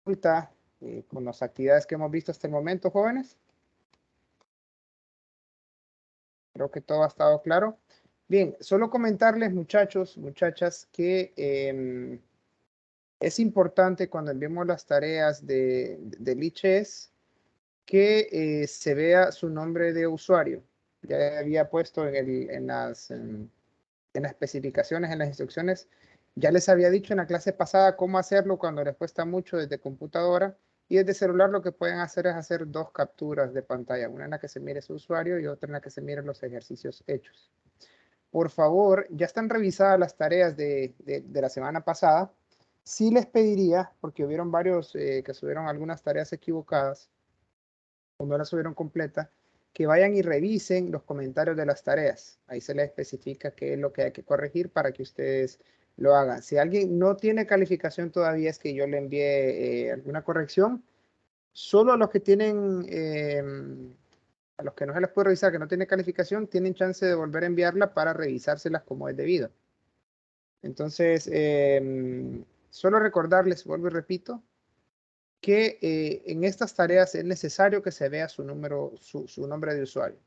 consulta con las actividades que hemos visto hasta el momento, jóvenes? Creo que todo ha estado claro. Bien, solo comentarles, muchachos, muchachas, que es importante cuando enviemos las tareas del ICHES que se vea su nombre de usuario. Ya había puesto en las especificaciones, en las instrucciones, ya les había dicho en la clase pasada cómo hacerlo cuando les cuesta mucho desde computadora, y desde celular lo que pueden hacer es hacer dos capturas de pantalla, una en la que se mire su usuario y otra en la que se miren los ejercicios hechos. Por favor, ya están revisadas las tareas de la semana pasada. Sí les pediría, porque hubieron varios que subieron algunas tareas equivocadas o no las subieron completa, que vayan y revisen los comentarios de las tareas. Ahí se les especifica qué es lo que hay que corregir para que ustedes lo hagan. Si alguien no tiene calificación todavía, es que yo le envíe alguna corrección. Solo a los que tienen, a los que no se les puede revisar, que no tienen calificación, tienen chance de volver a enviarla para revisárselas como es debido. Entonces, solo recordarles, vuelvo y repito, que en estas tareas es necesario que se vea su nombre de usuario,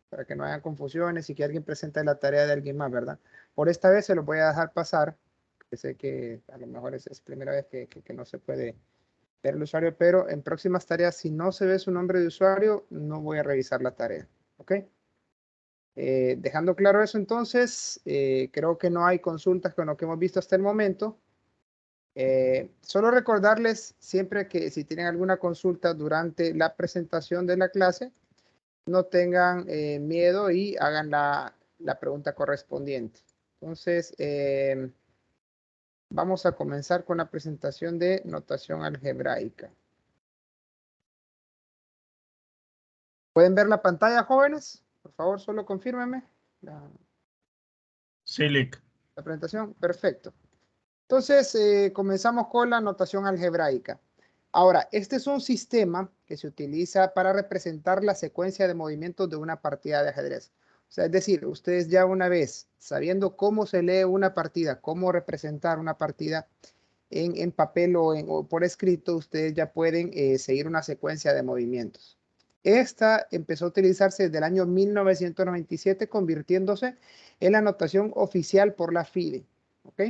para que no haya confusiones y que alguien presente la tarea de alguien más, ¿verdad? Por esta vez se lo voy a dejar pasar, que sé que a lo mejor es primera vez que no se puede ver el usuario, pero en próximas tareas, si no se ve su nombre de usuario, no voy a revisar la tarea, ¿ok? Dejando claro eso, entonces, creo que no hay consultas con lo que hemos visto hasta el momento. Solo recordarles siempre que si tienen alguna consulta durante la presentación de la clase, no tengan miedo y hagan la pregunta correspondiente. Entonces, vamos a comenzar con la presentación de notación algebraica. ¿Pueden ver la pantalla, jóvenes? Por favor, solo confírmenme Sí, Lick. la presentación. Perfecto. Entonces, comenzamos con la notación algebraica. Ahora, este es un sistema que se utiliza para representar la secuencia de movimientos de una partida de ajedrez. O sea, es decir, ustedes ya una vez sabiendo cómo se lee una partida, cómo representar una partida en papel o por escrito, ustedes ya pueden seguir una secuencia de movimientos. Esta empezó a utilizarse desde el año 1997, convirtiéndose en la notación oficial por la FIDE. ¿Ok?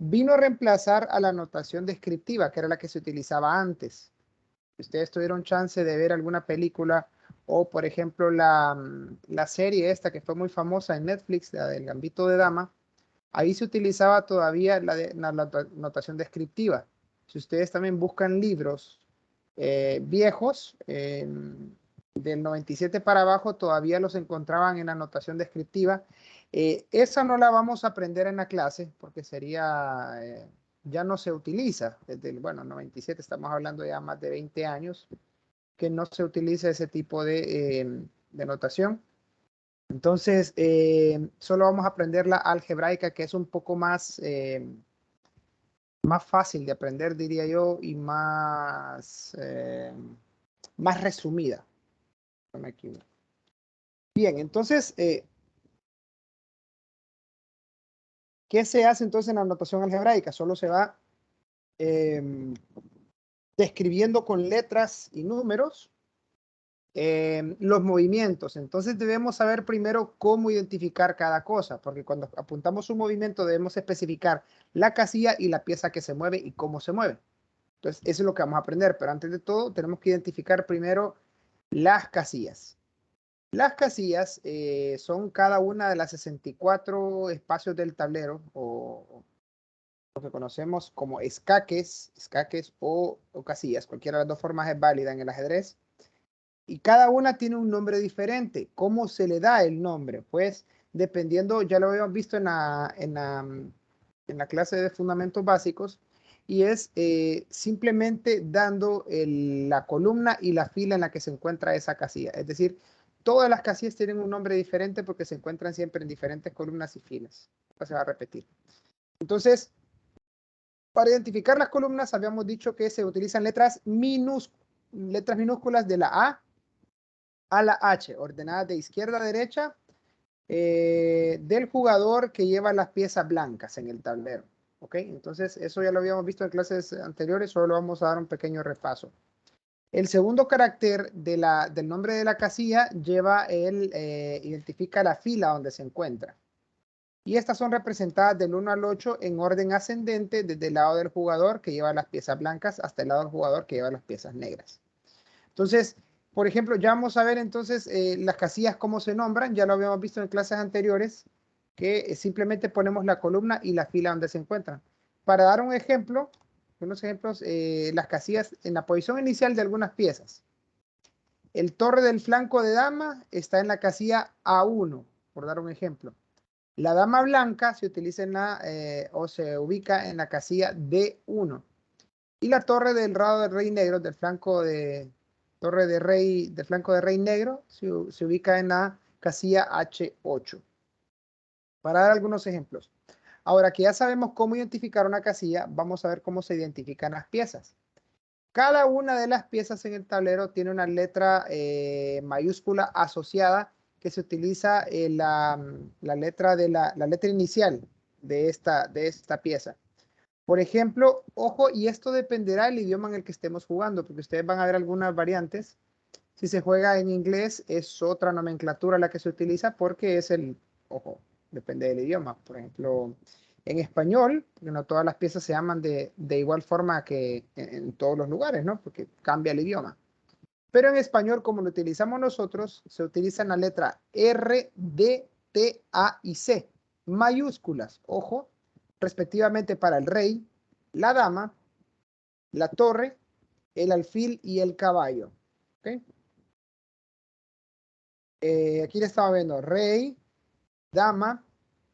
Vino a reemplazar a la notación descriptiva, que era la que se utilizaba antes. Si ustedes tuvieron chance de ver alguna película o, por ejemplo, la serie esta que fue muy famosa en Netflix, la del Gambito de Dama, ahí se utilizaba todavía la notación descriptiva. Si ustedes también buscan libros viejos, del 97 para abajo, todavía los encontraban en la notación descriptiva. Esa no la vamos a aprender en la clase porque sería, ya no se utiliza. Desde el, bueno, 97 estamos hablando ya más de 20 años que no se utiliza ese tipo de notación. Entonces, solo vamos a aprender la algebraica, que es un poco más fácil de aprender, diría yo, y más resumida. No me equivoco. Bien, entonces, ¿qué se hace entonces en la notación algebraica? Solo se va describiendo con letras y números los movimientos. Entonces debemos saber primero cómo identificar cada cosa, porque cuando apuntamos un movimiento debemos especificar la casilla y la pieza que se mueve y cómo se mueve. Entonces eso es lo que vamos a aprender, pero antes de todo tenemos que identificar primero las casillas. Las casillas son cada una de las 64 espacios del tablero o lo que conocemos como escaques o casillas. Cualquiera de las dos formas es válida en el ajedrez. Y cada una tiene un nombre diferente. ¿Cómo se le da el nombre? Pues dependiendo, ya lo habíamos visto en la clase de fundamentos básicos, y es simplemente dando la columna y la fila en la que se encuentra esa casilla. Es decir, todas las casillas tienen un nombre diferente porque se encuentran siempre en diferentes columnas y filas. Esto se va a repetir. Entonces, para identificar las columnas, habíamos dicho que se utilizan letras minúsculas de la A la H, ordenadas de izquierda a derecha, del jugador que lleva las piezas blancas en el tablero. ¿Ok? Entonces, eso ya lo habíamos visto en clases anteriores, solo vamos a dar un pequeño repaso. El segundo carácter del nombre de la casilla identifica la fila donde se encuentra. Y estas son representadas del 1 al 8 en orden ascendente desde el lado del jugador que lleva las piezas blancas hasta el lado del jugador que lleva las piezas negras. Entonces, por ejemplo, ya vamos a ver entonces las casillas cómo se nombran. Ya lo habíamos visto en clases anteriores, que simplemente ponemos la columna y la fila donde se encuentran. Para dar un ejemplo, unos ejemplos, las casillas en la posición inicial de algunas piezas. El torre del flanco de dama está en la casilla A1, por dar un ejemplo. La dama blanca se utiliza o se ubica en la casilla D1. Y la torre del lado del rey negro, del flanco de torre de rey, del flanco de rey negro, se ubica en la casilla H8. Para dar algunos ejemplos. Ahora que ya sabemos cómo identificar una casilla, vamos a ver cómo se identifican las piezas. Cada una de las piezas en el tablero tiene una letra mayúscula asociada que se utiliza la letra inicial de esta pieza. Por ejemplo, ojo, y esto dependerá del idioma en el que estemos jugando, porque ustedes van a ver algunas variantes. Si se juega en inglés, es otra nomenclatura la que se utiliza porque ojo, depende del idioma. Por ejemplo, en español, porque no todas las piezas se llaman de igual forma que en todos los lugares, ¿no? Porque cambia el idioma. Pero en español, como lo utilizamos nosotros, se utilizan la letra R, D, T, A y C, mayúsculas, ojo, respectivamente para el rey, la dama, la torre, el alfil y el caballo. ¿Okay? Aquí le estaba viendo rey, dama,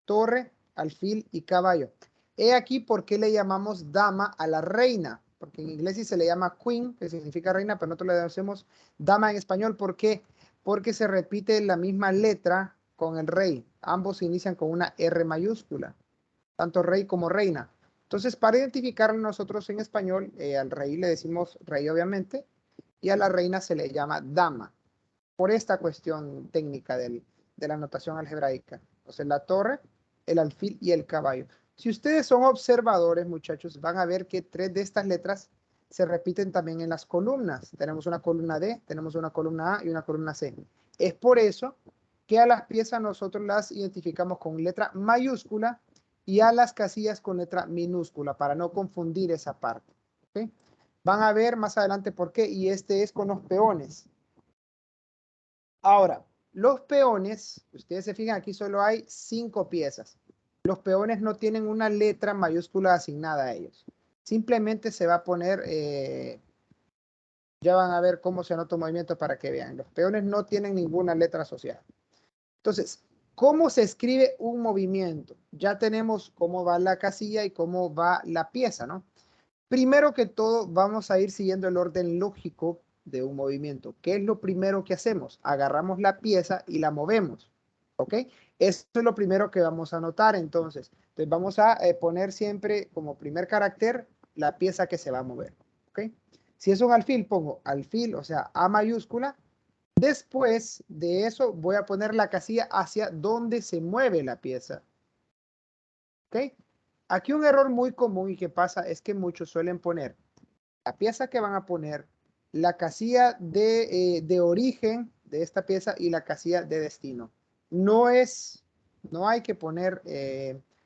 torre, alfil y caballo. He aquí por qué le llamamos dama a la reina, porque en inglés sí se le llama queen, que significa reina, pero nosotros le decimos dama en español. ¿Por qué? Porque se repite la misma letra con el rey. Ambos inician con una R mayúscula, tanto rey como reina. Entonces, para identificarlo nosotros en español, al rey le decimos rey, obviamente, y a la reina se le llama dama, por esta cuestión técnica de la notación algebraica. Entonces, la torre, el alfil y el caballo. Si ustedes son observadores, muchachos, van a ver que 3 de estas letras se repiten también en las columnas. Tenemos una columna D, tenemos una columna A y una columna C. Es por eso que a las piezas nosotros las identificamos con letra mayúscula y a las casillas con letra minúscula, para no confundir esa parte. ¿Okay? Van a ver más adelante por qué, y este es con los peones. Ahora, los peones, ustedes se fijan, aquí solo hay 5 piezas. Los peones no tienen una letra mayúscula asignada a ellos. Simplemente se va a poner, ya van a ver cómo se anota un movimiento para que vean. Los peones no tienen ninguna letra asociada. Entonces, ¿cómo se escribe un movimiento? Ya tenemos cómo va la casilla y cómo va la pieza, ¿no? Primero que todo, vamos a ir siguiendo el orden lógico de un movimiento. ¿Qué es lo primero que hacemos? Agarramos la pieza y la movemos. ¿Ok? Esto es lo primero que vamos a notar entonces. Entonces vamos a poner siempre como primer carácter la pieza que se va a mover. ¿Ok? Si es un alfil, pongo alfil, o sea, A mayúscula. Después de eso voy a poner la casilla hacia donde se mueve la pieza. ¿Ok? Aquí un error muy común y que pasa es que muchos suelen poner la pieza que van a poner, la casilla de origen de esta pieza y la casilla de destino. No hay que poner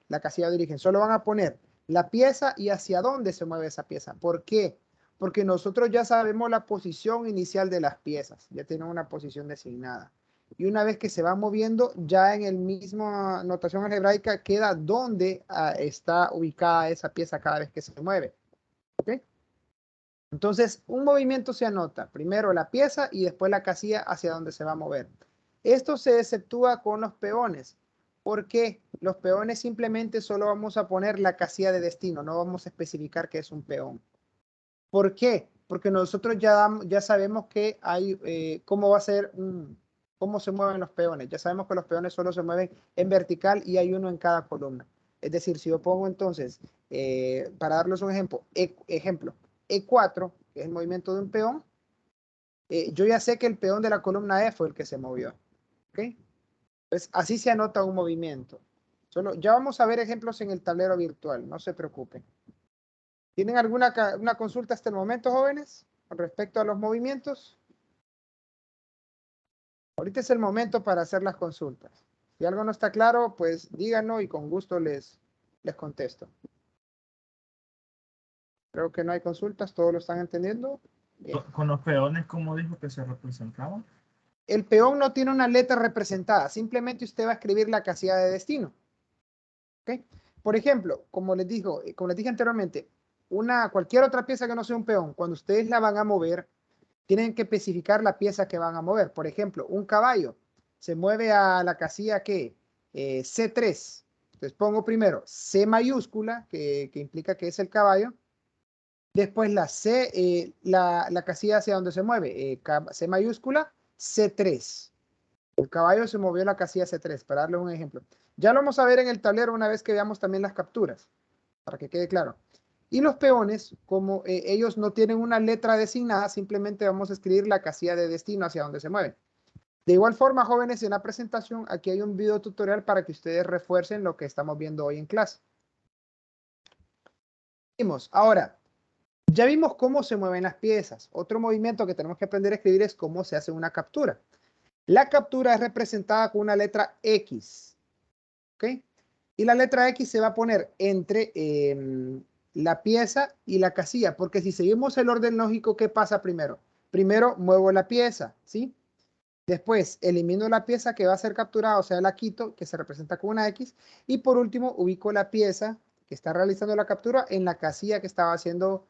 la casilla de origen, solo van a poner la pieza y hacia dónde se mueve esa pieza. ¿Por qué? Porque nosotros ya sabemos la posición inicial de las piezas, ya tienen una posición designada. Y una vez que se va moviendo, ya en el mismo notación algebraica queda dónde está ubicada esa pieza cada vez que se mueve. ¿Ok? Entonces, un movimiento se anota, primero la pieza y después la casilla hacia donde se va a mover. Esto se exceptúa con los peones, porque los peones simplemente solo vamos a poner la casilla de destino, no vamos a especificar que es un peón. ¿Por qué? Porque nosotros ya sabemos que hay, cómo va a ser, cómo se mueven los peones. Ya sabemos que los peones solo se mueven en vertical y hay uno en cada columna. Es decir, si yo pongo entonces, para darles un ejemplo, E4, que es el movimiento de un peón, yo ya sé que el peón de la columna E fue el que se movió. ¿Ok? Entonces, así se anota un movimiento. Ya vamos a ver ejemplos en el tablero virtual, no se preocupen. ¿Tienen alguna una consulta hasta el momento, jóvenes, con respecto a los movimientos? Ahorita es el momento para hacer las consultas. Si algo no está claro, pues díganlo y con gusto les contesto. Creo que no hay consultas, todos lo están entendiendo. Bien. Con los peones, ¿cómo dijo que se representaban? El peón no tiene una letra representada, simplemente usted va a escribir la casilla de destino. ¿Okay? Por ejemplo, como les dije anteriormente, cualquier otra pieza que no sea un peón, cuando ustedes la van a mover, tienen que especificar la pieza que van a mover. Por ejemplo, un caballo se mueve a la casilla que C3. Entonces pongo primero C mayúscula, que implica que es el caballo. Después la C, la casilla hacia donde se mueve, C mayúscula, C3. El caballo se movió a la casilla C3, para darles un ejemplo. Ya lo vamos a ver en el tablero una vez que veamos también las capturas, para que quede claro. Y los peones, como ellos no tienen una letra designada, simplemente vamos a escribir la casilla de destino hacia donde se mueven. De igual forma, jóvenes, en la presentación, aquí hay un video tutorial para que ustedes refuercen lo que estamos viendo hoy en clase. Ahora, ya vimos cómo se mueven las piezas. Otro movimiento que tenemos que aprender a escribir es cómo se hace una captura. La captura es representada con una letra X. ¿Ok? Y la letra X se va a poner entre la pieza y la casilla, porque si seguimos el orden lógico, ¿qué pasa primero? Primero muevo la pieza, ¿sí? Después elimino la pieza que va a ser capturada, o sea, la quito, que se representa con una X. Y por último, ubico la pieza que está realizando la captura en la casilla que estaba siendo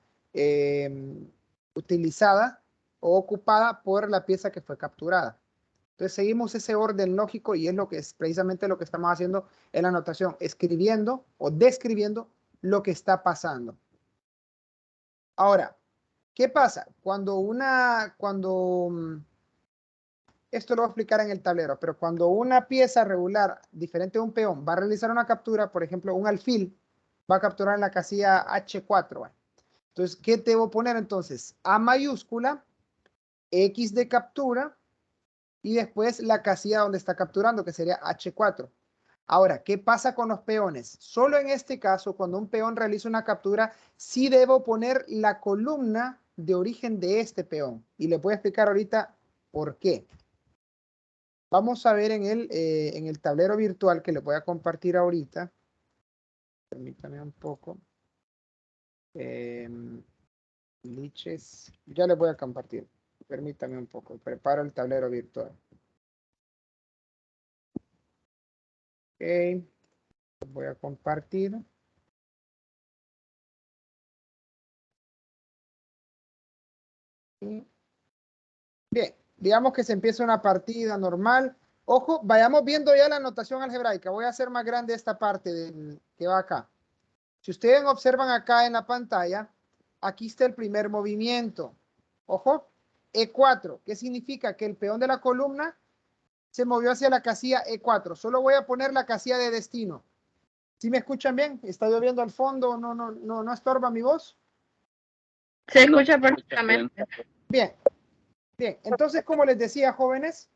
utilizada o ocupada por la pieza que fue capturada. Entonces seguimos ese orden lógico y es lo que es precisamente lo que estamos haciendo en la anotación, escribiendo o describiendo lo que está pasando. Ahora, ¿qué pasa? Esto lo voy a explicar en el tablero, pero cuando una pieza regular diferente de un peón va a realizar una captura, por ejemplo, un alfil va a capturar en la casilla H4. Entonces, ¿qué debo poner entonces? A mayúscula, X de captura, y después la casilla donde está capturando, que sería H4. Ahora, ¿qué pasa con los peones? Solo en este caso, cuando un peón realiza una captura, sí debo poner la columna de origen de este peón. Y le voy a explicar ahorita por qué. Vamos a ver en el tablero virtual que le voy a compartir ahorita. Permítame un poco. Liches. Ya le voy a compartir. Permítame un poco. Preparo el tablero virtual. Ok. Voy a compartir. Bien, digamos que se empieza una partida normal. Ojo, vayamos viendo ya la notación algebraica. Voy a hacer más grande esta parte que va acá. Si ustedes observan acá en la pantalla, aquí está el primer movimiento. Ojo, E4. ¿Qué significa? Que el peón de la columna se movió hacia la casilla E4. Solo voy a poner la casilla de destino. ¿Sí me escuchan bien? ¿Está lloviendo al fondo? ¿No estorba mi voz? Se escucha perfectamente. Bien, bien. Entonces, como les decía, jóvenes,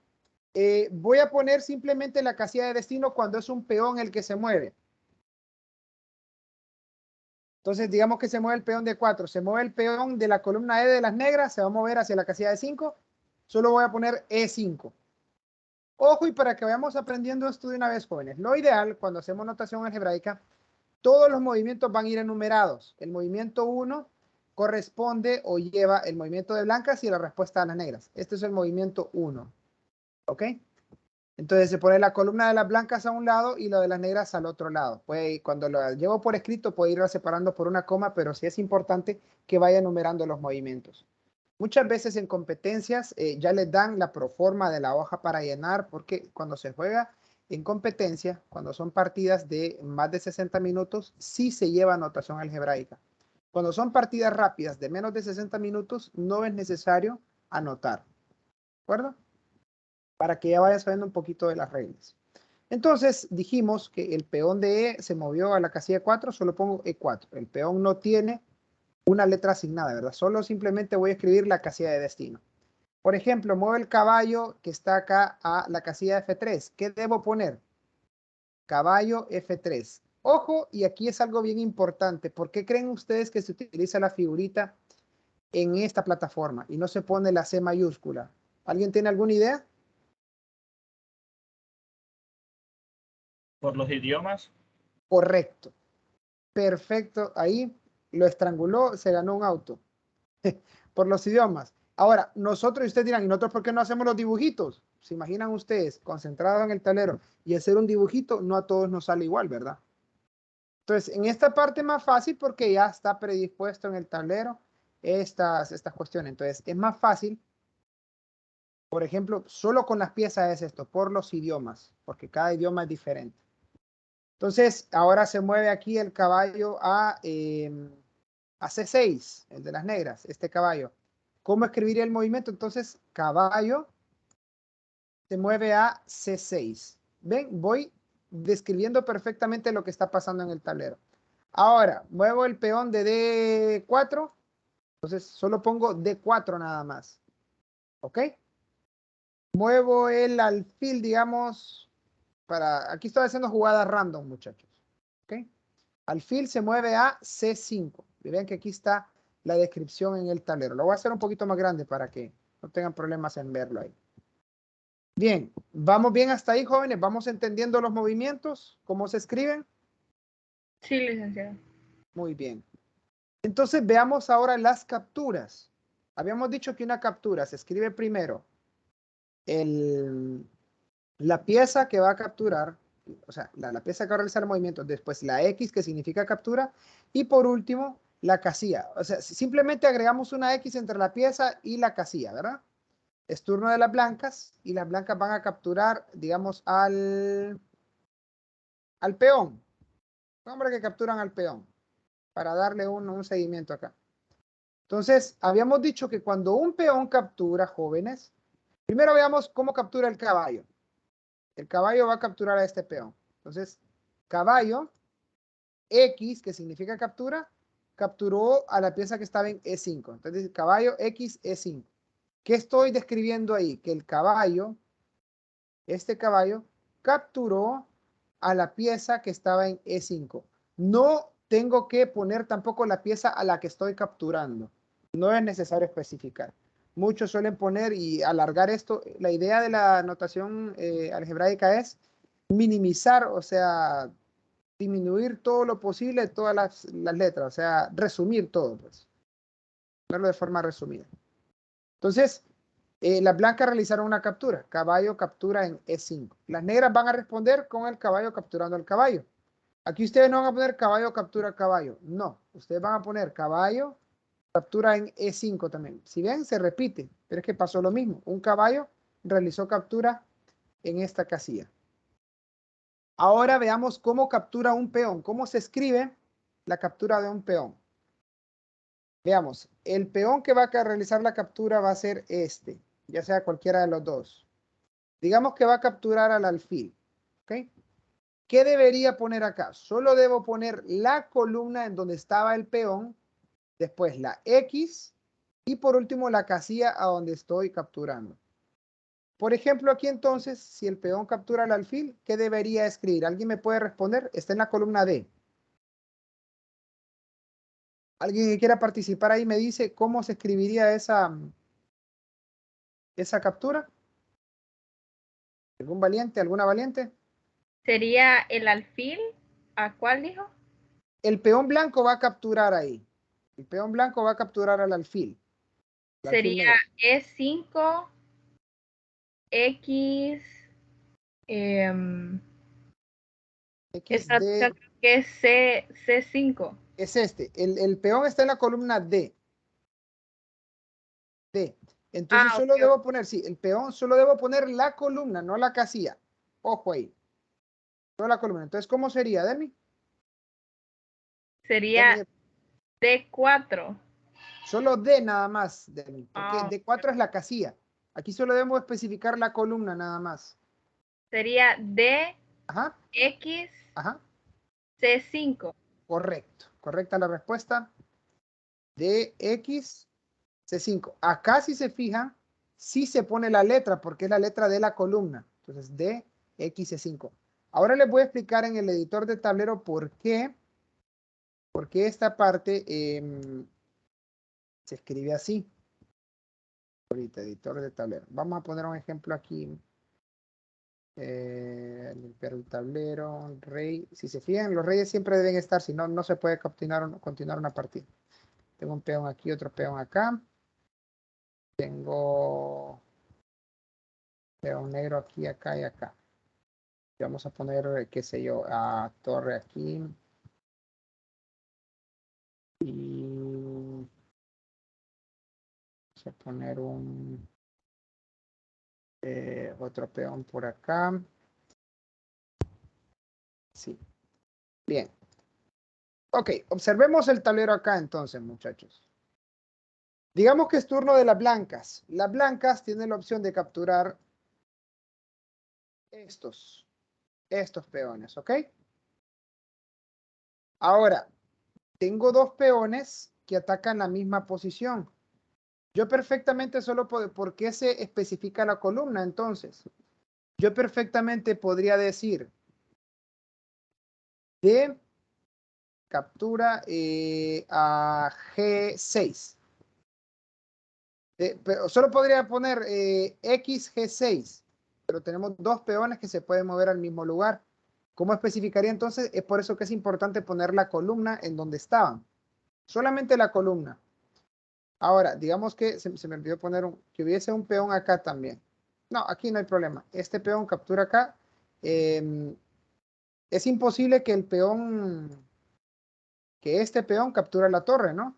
voy a poner simplemente la casilla de destino cuando es un peón el que se mueve. Entonces, digamos que se mueve el peón de 4. Se mueve el peón de la columna E de las negras. Se va a mover hacia la casilla de 5. Solo voy a poner E5. Ojo, y para que vayamos aprendiendo esto de una vez, jóvenes. Lo ideal, cuando hacemos notación algebraica, todos los movimientos van a ir enumerados. El movimiento 1 corresponde o lleva el movimiento de blancas y la respuesta de las negras. Este es el movimiento 1. ¿Ok? Entonces se pone la columna de las blancas a un lado y la de las negras al otro lado. Pues cuando lo llevo por escrito puedo irla separando por una coma, pero sí es importante que vaya enumerando los movimientos. Muchas veces en competencias ya les dan la proforma de la hoja para llenar, porque cuando se juega en competencia, cuando son partidas de más de 60 minutos, sí se lleva anotación algebraica. Cuando son partidas rápidas de menos de 60 minutos, no es necesario anotar. ¿De acuerdo? Para que ya vayas sabiendo un poquito de las reglas. Entonces dijimos que el peón de E se movió a la casilla 4, solo pongo E4. El peón no tiene una letra asignada, ¿verdad? Solo simplemente voy a escribir la casilla de destino. Por ejemplo, mueve el caballo que está acá a la casilla F3. ¿Qué debo poner? caballo F3. Ojo, y aquí es algo bien importante. ¿Por qué creen ustedes que se utiliza la figurita en esta plataforma y no se pone la C mayúscula? ¿Alguien tiene alguna idea? Por los idiomas. Correcto. Perfecto. Ahí lo estranguló, se ganó un auto. Por los idiomas. Ahora, nosotros, y ustedes dirán, ¿y nosotros por qué no hacemos los dibujitos? ¿Se imaginan ustedes concentrados en el tablero y hacer un dibujito? No a todos nos sale igual, ¿verdad? Entonces, en esta parte es más fácil porque ya está predispuesto en el tablero estas cuestiones. Entonces, es más fácil, por ejemplo, solo con las piezas es esto, por los idiomas, porque cada idioma es diferente. Entonces, ahora se mueve aquí el caballo a C6, el de las negras, este caballo. ¿Cómo escribiría el movimiento? Entonces, caballo se mueve a C6. ¿Ven? Voy describiendo perfectamente lo que está pasando en el tablero. Ahora, muevo el peón de D4. Entonces, solo pongo D4 nada más. ¿Ok? Muevo el alfil, digamos, aquí estoy haciendo jugadas random, muchachos. ¿Ok? Alfil se mueve a C5. Y ven que aquí está la descripción en el tablero. Lo voy a hacer un poquito más grande para que no tengan problemas en verlo ahí. Bien, ¿vamos bien hasta ahí, jóvenes? ¿Vamos entendiendo los movimientos? ¿Cómo se escriben? Sí, licenciado. Muy bien. Entonces veamos ahora las capturas. Habíamos dicho que una captura se escribe primero la pieza que va a capturar, o sea, la pieza que va a realizar el movimiento, después la X que significa captura y por último la casilla. O sea, simplemente agregamos una X entre la pieza y la casilla, ¿verdad? Es turno de las blancas y las blancas van a capturar, digamos, al peón. Hombre que capturan al peón para darle un seguimiento acá. Entonces, habíamos dicho que cuando un peón captura, jóvenes, primero veamos cómo captura el caballo. El caballo va a capturar a este peón. Entonces, caballo X, que significa captura, capturó a la pieza que estaba en E5. Entonces, caballo X, E5. ¿Qué estoy describiendo ahí? Que el caballo, este caballo, capturó a la pieza que estaba en E5. No tengo que poner tampoco la pieza a la que estoy capturando. No es necesario especificar. Muchos suelen poner y alargar esto. La idea de la notación algebraica es minimizar, o sea, disminuir todo lo posible, todas las letras, o sea, resumir todo, pues. Verlo de forma resumida. Entonces, las blancas realizaron una captura. Caballo captura en E5. Las negras van a responder con el caballo capturando el caballo. Aquí ustedes no van a poner caballo captura caballo. No, ustedes van a poner caballo captura en E5 también. Si ven, se repite, pero es que pasó lo mismo. Un caballo realizó captura en esta casilla. Ahora veamos cómo captura un peón. ¿Cómo se escribe la captura de un peón? Veamos, el peón que va a realizar la captura va a ser este, ya sea cualquiera de los dos. Digamos que va a capturar al alfil. ¿Ok? ¿Qué debería poner acá? Solo debo poner la columna en donde estaba el peón, después la X y por último la casilla a donde estoy capturando. Por ejemplo, aquí entonces, si el peón captura al alfil, ¿qué debería escribir? ¿Alguien me puede responder? Está en la columna D. ¿Alguien que quiera participar ahí me dice cómo se escribiría esa captura? ¿Algún valiente? ¿Alguna valiente? ¿Sería el alfil? ¿A cuál dijo? El peón blanco va a capturar ahí. El peón blanco va a capturar al alfil. Sería E5, X, esta XD. creo que es C5. Es este. El peón está en la columna D. D. Entonces solo debo poner, sí, el peón solo debo poner la columna, no la casilla. Ojo ahí. No la columna. Entonces, ¿cómo sería, Demi? Sería D4. Solo D nada más, Demi, porque D4 es la casilla. Aquí solo debemos especificar la columna nada más. Sería D, Ajá. X, Ajá. C5. Correcto. Correcta la respuesta. DX C5. Acá si se fijan, sí se pone la letra porque es la letra de la columna. Entonces DX C5. Ahora les voy a explicar en el editor de tablero por qué esta parte se escribe así. Ahorita, editor de tablero. Vamos a poner un ejemplo aquí. Limpiar el tablero, rey. Si se fijan, los reyes siempre deben estar, si no, no se puede continuar una partida. Tengo un peón aquí, otro peón acá. Tengo peón negro aquí, acá y acá. Y vamos a poner, qué sé yo, a torre aquí. Y vamos a poner un otro peón por acá. Sí. Bien. Ok, observemos el tablero acá entonces, muchachos. Digamos que es turno de las blancas. Las blancas tienen la opción de capturar estos peones, ¿ok? Ahora, tengo dos peones que atacan la misma posición. Yo perfectamente solo ¿por qué se especifica la columna entonces? Yo perfectamente podría decir de captura a G6. Pero solo podría poner X G6, pero tenemos dos peones que se pueden mover al mismo lugar. ¿Cómo especificaría entonces? Es por eso que es importante poner la columna en donde estaban. Solamente la columna. Ahora, digamos que se me olvidó poner que hubiese un peón acá también. No, aquí no hay problema. Este peón captura acá. Es imposible que este peón captura la torre, ¿no?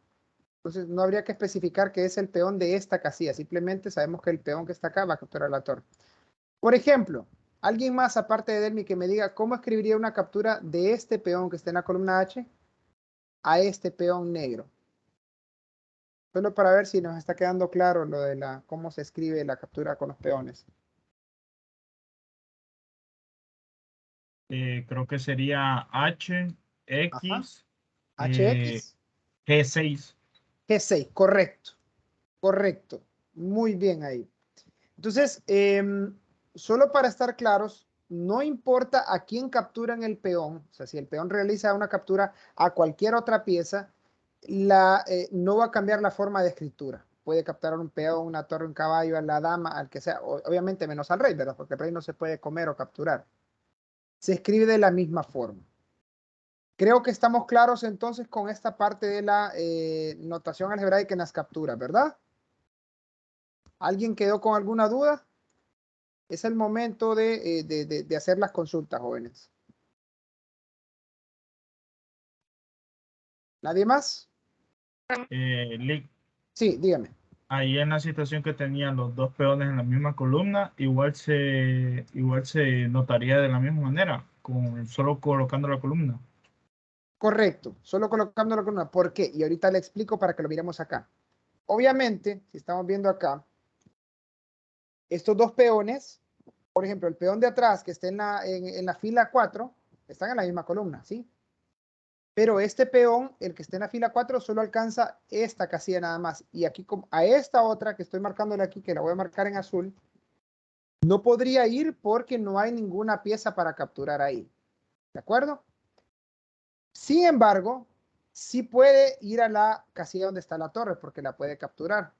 Entonces no habría que especificar que es el peón de esta casilla. Simplemente sabemos que el peón que está acá va a capturar la torre. Por ejemplo, alguien más aparte de Delmi que me diga cómo escribiría una captura de este peón que está en la columna H a este peón negro. Solo para ver si nos está quedando claro lo de cómo se escribe la captura con los peones. Creo que sería H, Ajá. X, HX, G6. G6, correcto. Correcto. Muy bien ahí. Entonces, solo para estar claros, no importa a quién capturan el peón, o sea, si el peón realiza una captura a cualquier otra pieza, no va a cambiar la forma de escritura. Puede capturar un peón, una torre, un caballo, a la dama, al que sea, obviamente menos al rey, ¿verdad? Porque el rey no se puede comer o capturar. Se escribe de la misma forma. Creo que estamos claros entonces con esta parte de la notación algebraica en las capturas, ¿verdad? ¿Alguien quedó con alguna duda? Es el momento de hacer las consultas, jóvenes. ¿Nadie más? Lick, Sí, dígame. ahí en la situación que tenían los dos peones en la misma columna, igual se notaría de la misma manera, solo colocando la columna. Correcto, solo colocando la columna. ¿Por qué? Y ahorita le explico para que lo miremos acá. Obviamente, si estamos viendo acá, estos dos peones, por ejemplo, el peón de atrás que está en la fila 4, están en la misma columna, ¿sí? Pero este peón, el que está en la fila 4, solo alcanza esta casilla nada más. Y aquí a esta otra que estoy marcándole aquí, que la voy a marcar en azul, no podría ir porque no hay ninguna pieza para capturar ahí. ¿De acuerdo? Sin embargo, sí puede ir a la casilla donde está la torre porque la puede capturar.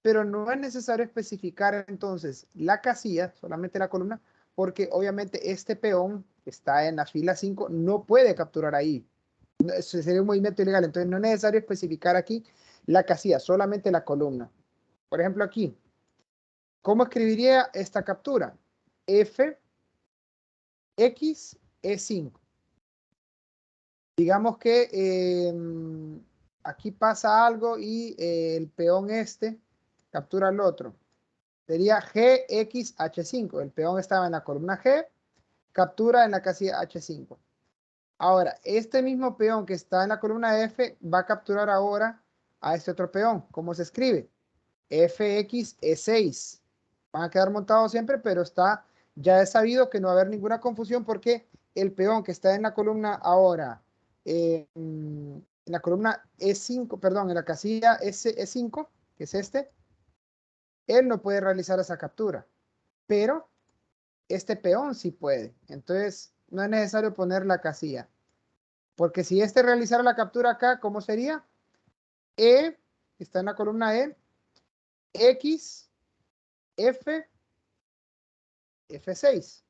Pero no es necesario especificar entonces la casilla, solamente la columna, porque obviamente este peón que está en la fila 5 no puede capturar ahí. Eso sería un movimiento ilegal. Entonces no es necesario especificar aquí la casilla, solamente la columna. Por ejemplo aquí, ¿cómo escribiría esta captura? F, X, E5. Digamos que aquí pasa algo y el peón este captura al otro. Sería GXH5. El peón estaba en la columna G, captura en la casilla H5. Ahora, este mismo peón que está en la columna F va a capturar ahora a este otro peón. ¿Cómo se escribe? FXE6. Van a quedar montados siempre, pero ya es sabido que no va a haber ninguna confusión porque el peón que está en la columna ahora, en la columna E5, perdón, en la casilla E5, que es este, él no puede realizar esa captura. Pero este peón sí puede. Entonces, no es necesario poner la casilla. Porque si este realizara la captura acá, ¿cómo sería? E, está en la columna E, X, F, F6.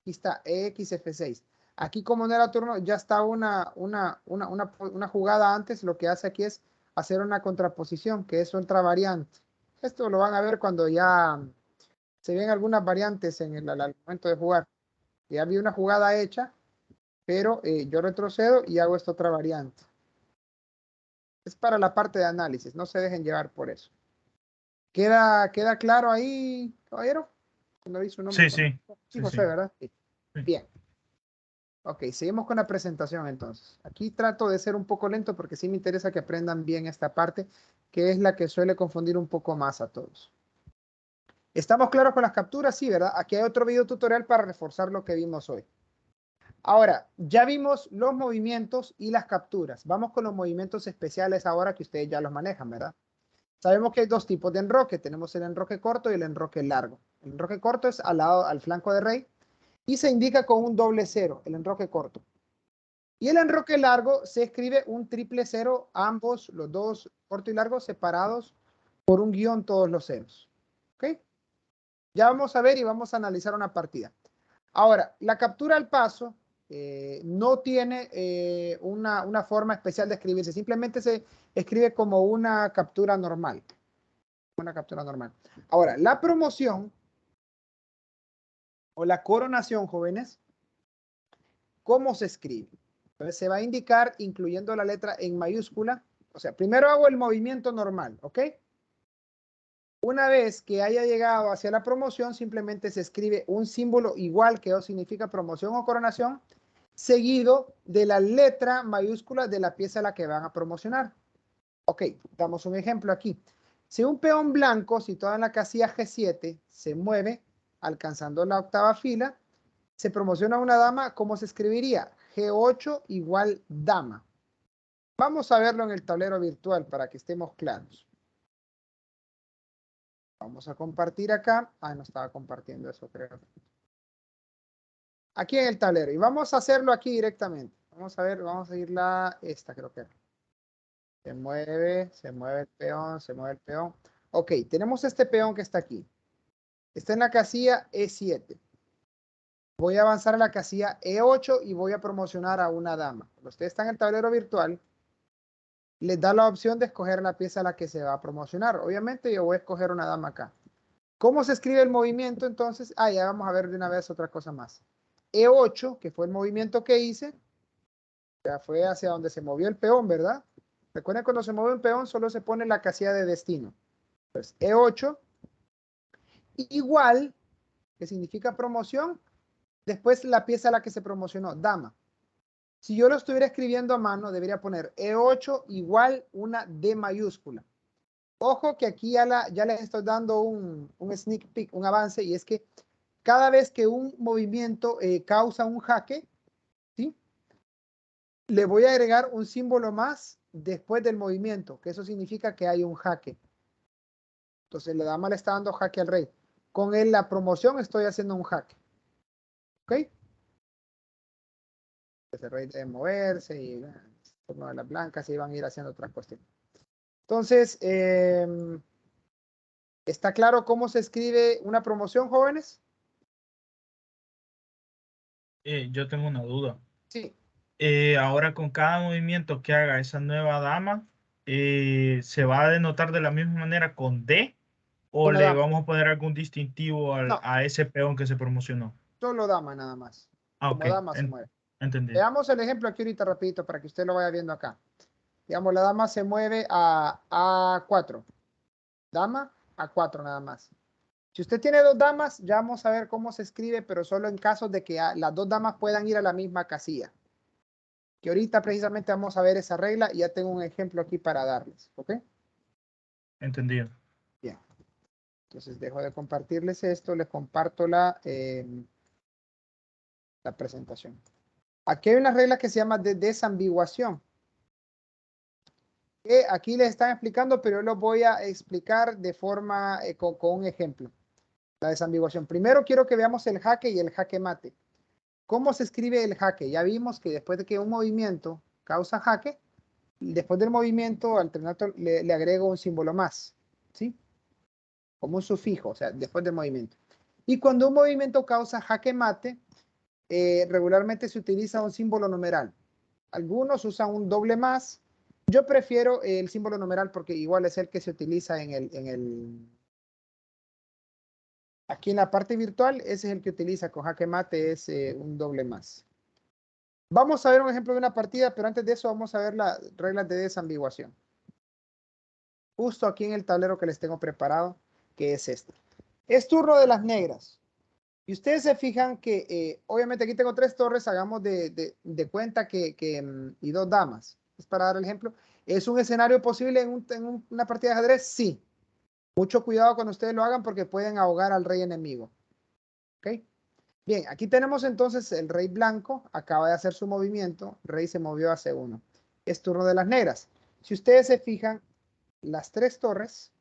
Aquí está EX, F6. Aquí como no era turno, ya está una jugada antes. Lo que hace aquí es hacer una contraposición, que es otra variante. Esto lo van a ver cuando ya se ven algunas variantes en al momento de jugar. Ya vi una jugada hecha, pero yo retrocedo y hago esta otra variante. Es para la parte de análisis, no se dejen llevar por eso. ¿Queda claro ahí, caballero? No vi su nombre. Sí, sí. Sí, Sí, José, sí. ¿verdad? Sí. Bien. Ok, seguimos con la presentación entonces. Aquí trato de ser un poco lento porque sí me interesa que aprendan bien esta parte, que es la que suele confundir un poco más a todos. ¿Estamos claros con las capturas? Sí, ¿verdad? Aquí hay otro video tutorial para reforzar lo que vimos hoy. Ahora, ya vimos los movimientos y las capturas. Vamos con los movimientos especiales ahora que ustedes ya los manejan, ¿verdad? Sabemos que hay dos tipos de enroque. Tenemos el enroque corto y el enroque largo. El enroque corto es al flanco de rey y se indica con un doble cero, el enroque corto. Y el enroque largo se escribe un triple cero, ambos, los dos, corto y largo, separados por un guión todos los ceros. ¿Ok? Ya vamos a ver y vamos a analizar una partida. Ahora, la captura al paso no tiene una forma especial de escribirse. Simplemente se escribe como una captura normal. Una captura normal. Ahora, la promoción o la coronación, jóvenes, ¿cómo se escribe? Entonces se va a indicar incluyendo la letra en mayúscula. O sea, primero hago el movimiento normal, ¿ok? Una vez que haya llegado hacia la promoción, simplemente se escribe un símbolo igual que o significa promoción o coronación, seguido de la letra mayúscula de la pieza a la que van a promocionar. Ok, damos un ejemplo aquí. Si un peón blanco situado en la casilla G7 se mueve alcanzando la octava fila, se promociona una dama, ¿cómo se escribiría? G8 igual dama. Vamos a verlo en el tablero virtual para que estemos claros. Vamos a compartir acá. Ah, no estaba compartiendo eso, creo. Aquí en el tablero. Y vamos a hacerlo aquí directamente. Vamos a ver, vamos a ir esta creo que era. Se mueve el peón, se mueve el peón. Ok, tenemos este peón que está aquí. Está en la casilla E7. Voy a avanzar a la casilla E8 y voy a promocionar a una dama. Cuando usted está en el tablero virtual, les da la opción de escoger la pieza a la que se va a promocionar. Obviamente yo voy a escoger una dama acá. ¿Cómo se escribe el movimiento entonces? Ah, ya vamos a ver de una vez otra cosa más. E8, que fue el movimiento que hice, ya fue hacia donde se movió el peón, ¿verdad? Recuerden, cuando se mueve un peón solo se pone la casilla de destino. Entonces, E8, igual, que significa promoción, después la pieza a la que se promocionó, dama. Si yo lo estuviera escribiendo a mano, debería poner E8 igual una D mayúscula. Ojo que aquí ya les estoy dando un sneak peek, un avance, y es que cada vez que un movimiento causa un jaque, ¿sí? Le voy a agregar un símbolo más después del movimiento, que eso significa que hay un jaque. Entonces la dama le está dando jaque al rey. Con la promoción estoy haciendo un jaque. ¿Ok? El rey debe moverse y turno de las blancas y van a ir haciendo otras cuestiones. Entonces, ¿está claro cómo se escribe una promoción, jóvenes? Yo tengo una duda. Sí. Ahora con cada movimiento que haga esa nueva dama, ¿se va a denotar de la misma manera con D o Con la le dama. vamos a poner algún distintivo No, a ese peón que se promocionó? solo dama nada más. Ah, ok, Como dama se mueve. entendí. Veamos el ejemplo aquí ahorita rapidito para que usted lo vaya viendo acá. Digamos, la dama se mueve a A4. Dama, A4 nada más. Si usted tiene dos damas, ya vamos a ver cómo se escribe, pero solo en caso de que las dos damas puedan ir a la misma casilla. Que ahorita precisamente vamos a ver esa regla y ya tengo un ejemplo aquí para darles. ¿Ok? Entendido. Bien. Entonces dejo de compartirles esto, les comparto la presentación. Aquí hay una regla que se llama de desambiguación. Que aquí les están explicando, pero yo lo voy a explicar de forma con un ejemplo. La desambiguación. Primero quiero que veamos el jaque y el jaque mate. ¿Cómo se escribe el jaque? Ya vimos que después de que un movimiento causa jaque, después del movimiento al terminato le agrego un símbolo más, ¿sí? Como un sufijo, o sea, después del movimiento. Y cuando un movimiento causa jaque mate, regularmente se utiliza un símbolo numeral. Algunos usan un doble más. Yo prefiero el símbolo numeral porque igual es el que se utiliza aquí en la parte virtual. Ese es el que utiliza con jaque mate, es un doble más. Vamos a ver un ejemplo de una partida, pero antes de eso vamos a ver las reglas de desambiguación. Justo aquí en el tablero que les tengo preparado, que es este. Es turno de las negras. Y ustedes se fijan que, obviamente aquí tengo 3 torres, hagamos de cuenta y 2 damas. Es para dar el ejemplo. ¿Es un escenario posible en una partida de ajedrez? Sí. Mucho cuidado cuando ustedes lo hagan porque pueden ahogar al rey enemigo. ¿Ok? Bien, aquí tenemos entonces el rey blanco, acaba de hacer su movimiento, rey se movió a C1. Es turno de las negras. Si ustedes se fijan, las 3 torres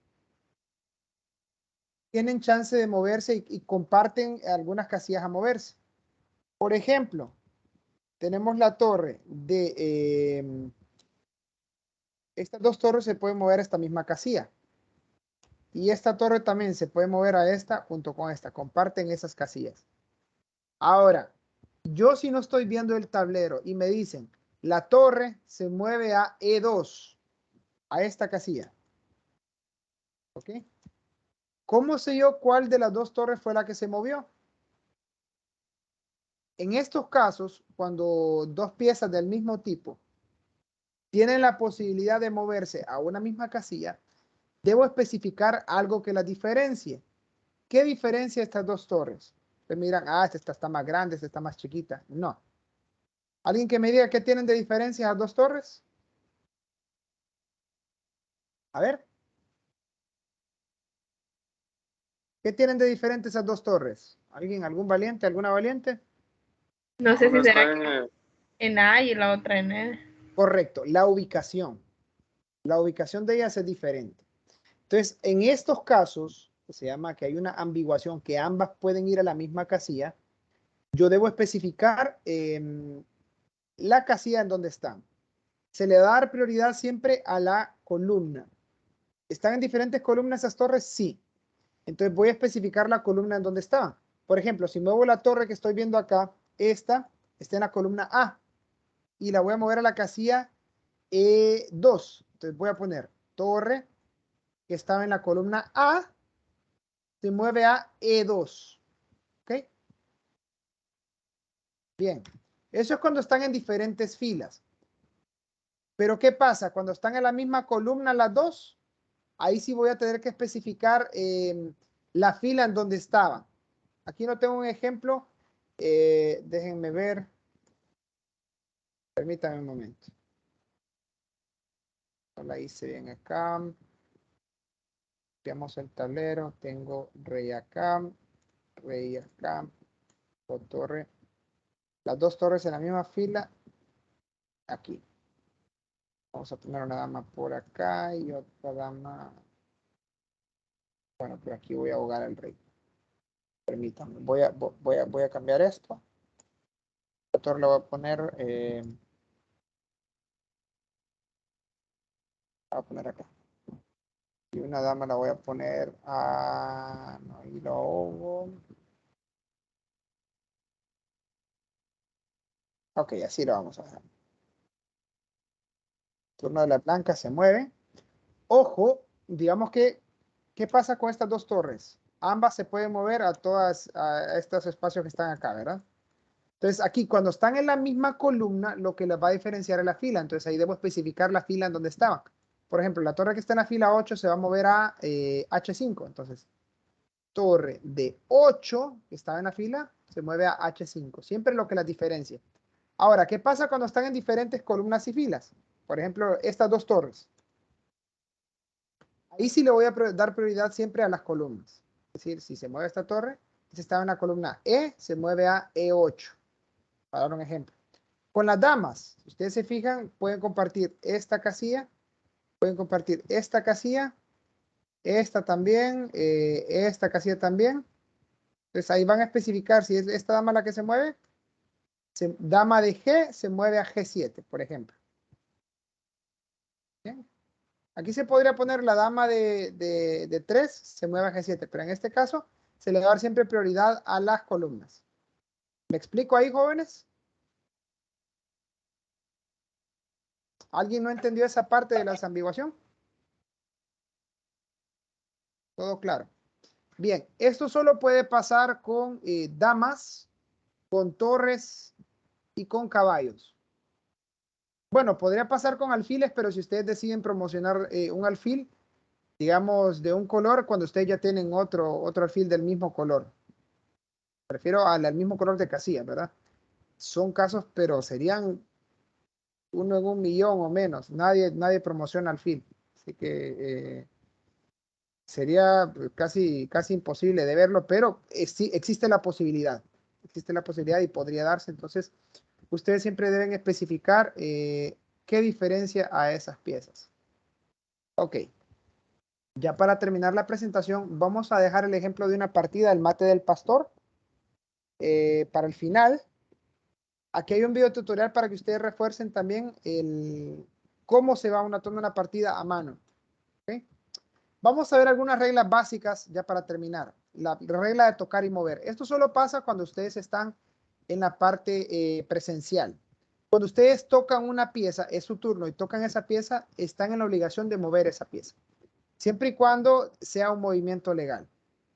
tienen chance de moverse y comparten algunas casillas a moverse. Por ejemplo, tenemos la torre de... estas 2 torres se pueden mover a esta misma casilla. Y esta torre también se puede mover a esta junto con esta. Comparten esas casillas. Ahora, yo si no estoy viendo el tablero y me dicen, la torre se mueve a E2, a esta casilla. ¿Ok? ¿Cómo sé yo cuál de las 2 torres fue la que se movió? En estos casos, cuando 2 piezas del mismo tipo tienen la posibilidad de moverse a una misma casilla, debo especificar algo que las diferencie. ¿Qué diferencia estas 2 torres? Ustedes me dirán, esta está más grande, esta está más chiquita. No. ¿Alguien que me diga qué tienen de diferencia las 2 torres? A ver. ¿Qué tienen de diferente esas 2 torres? ¿Alguien, algún valiente, alguna valiente? No sé si será en A y la otra en E. Correcto, la ubicación. La ubicación de ellas es diferente. Entonces, en estos casos, se llama que hay una ambiguación, que ambas pueden ir a la misma casilla, yo debo especificar la casilla en donde están. Se le va a dar prioridad siempre a la columna. ¿Están en diferentes columnas esas torres? Sí. Entonces voy a especificar la columna en donde está. Por ejemplo, si muevo la torre que estoy viendo acá, esta está en la columna A y la voy a mover a la casilla E2. Entonces voy a poner torre que estaba en la columna A, se mueve a E2. ¿Ok? Bien. Eso es cuando están en diferentes filas. Pero ¿qué pasa? Cuando están en la misma columna las 2, ahí sí voy a tener que especificar la fila en donde estaban. Aquí no tengo un ejemplo. Déjenme ver. Permítanme un momento. La hice bien acá. Veamos el tablero. Tengo rey acá. Rey acá. O torre. Las 2 torres en la misma fila. Aquí. Vamos a poner una dama por acá y otra dama. Bueno, pero aquí voy a ahogar al rey. Permítanme. Voy a cambiar esto. La torre la voy a poner. La voy a poner acá. Y una dama la voy a poner a... No, ahí lo ahogo. Ok, así lo vamos a dejar. Turno de la blanca se mueve. Ojo, digamos que, ¿qué pasa con estas 2 torres? Ambas se pueden mover a estos espacios que están acá, ¿verdad? Entonces, aquí, cuando están en la misma columna, lo que les va a diferenciar es la fila. Entonces, ahí debo especificar la fila en donde estaban. Por ejemplo, la torre que está en la fila 8 se va a mover a H5. Entonces, torre de 8, que estaba en la fila, se mueve a H5. Siempre lo que las diferencia. Ahora, ¿qué pasa cuando están en diferentes columnas y filas? Por ejemplo, estas 2 torres. Ahí sí le voy a dar prioridad siempre a las columnas. Es decir, si se mueve esta torre, si estaba en la columna E, se mueve a E8. Para dar un ejemplo. Con las damas, si ustedes se fijan, pueden compartir esta casilla, pueden compartir esta casilla, esta también, esta casilla también, Entonces ahí van a especificar si es esta dama la que se mueve. Dama de G se mueve a G7, por ejemplo. ¿Bien? Aquí se podría poner la dama de 3 se mueve a G7, pero en este caso se le va a dar siempre prioridad a las columnas. ¿Me explico ahí, jóvenes? ¿Alguien no entendió esa parte de la desambiguación? Todo claro. Bien, esto solo puede pasar con damas, con torres y con caballos. Bueno, podría pasar con alfiles, pero si ustedes deciden promocionar un alfil, digamos, de un color, cuando ustedes ya tienen otro alfil del mismo color. Prefiero al mismo color de casilla, ¿verdad? Son casos, pero serían uno en 1.000.000 o menos. Nadie promociona alfil. Así que sería casi imposible de verlo, pero sí, existe la posibilidad. Existe la posibilidad y podría darse. Entonces, ustedes siempre deben especificar qué diferencia a esas piezas. Ok. Ya para terminar la presentación, vamos a dejar el ejemplo de una partida del mate del pastor para el final. Aquí hay un video tutorial para que ustedes refuercen también cómo se va tomar una partida a mano. ¿Okay? Vamos a ver algunas reglas básicas ya para terminar. La regla de tocar y mover. Esto solo pasa cuando ustedes están en la parte presencial. Cuando ustedes tocan una pieza, es su turno y tocan esa pieza, están en la obligación de mover esa pieza. Siempre y cuando sea un movimiento legal.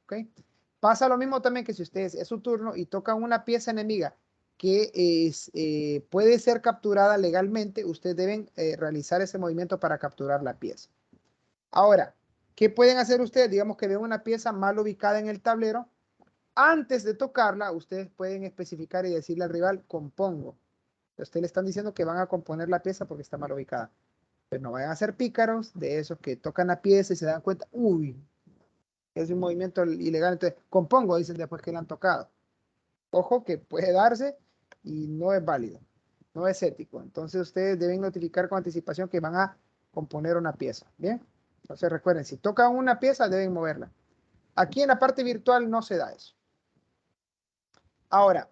¿Okay? Pasa lo mismo también que si ustedes es su turno y tocan una pieza enemiga que puede ser capturada legalmente, ustedes deben realizar ese movimiento para capturar la pieza. Ahora, ¿qué pueden hacer ustedes? Digamos que ven una pieza mal ubicada en el tablero. Antes de tocarla, ustedes pueden especificar y decirle al rival, compongo. Ustedes le están diciendo que van a componer la pieza porque está mal ubicada. Pero no vayan a ser pícaros de esos que tocan la pieza y se dan cuenta, uy, es un movimiento ilegal. Entonces, compongo, dicen después que la han tocado. Ojo que puede darse y no es válido, no es ético. Entonces, ustedes deben notificar con anticipación que van a componer una pieza. Bien. Entonces recuerden, si tocan una pieza deben moverla. Aquí en la parte virtual no se da eso. Ahora,